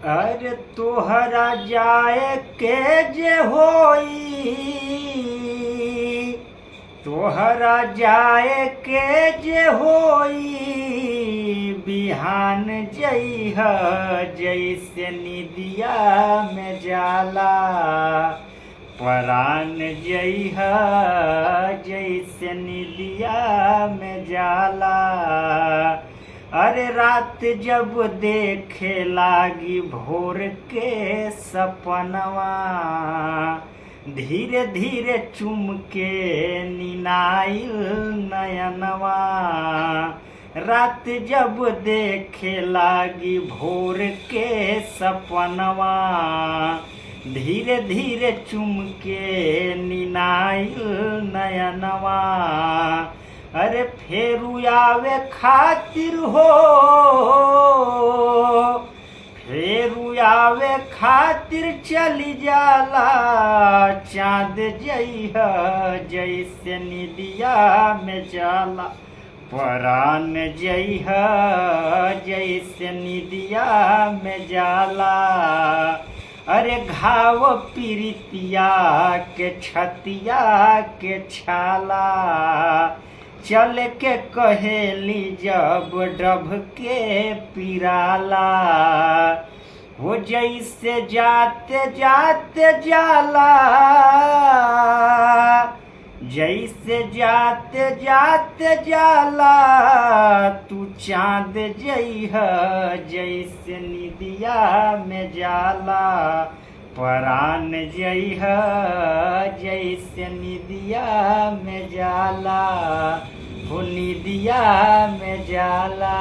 अरे तोहरा जाए के जे होई, तोहरा जाए के जे होई, बिहान जइह जैसे निदिया में जाला, परान जइह जैसे निदिया में जाला। अरे रात जब देखे लागी भोर के सपनवा, धीरे धीरे चुम के निनाइल नयनवा। रात जब देखे लागी भोर के सपनवा, धीरे धीरे चुम के निनाइल नयनवा। अरे फेरू आवे खातिर हो, फेरू आवे खातिर चली जाला, चाँद जइह जैसे निदिया में जाला, परान जइह जैसे निदिया में जाला। अरे घाव पीरितिया के छतिया के छाला, चल के कहेली जब डब के पिराला, हो जैसे जाते जाते जाला, जैसे जाते जाते जाला, तू चाँद जइह जैसे निदिया में जाला, परान जइह जैसे निदिया में जाला, हो निदिया में जाला।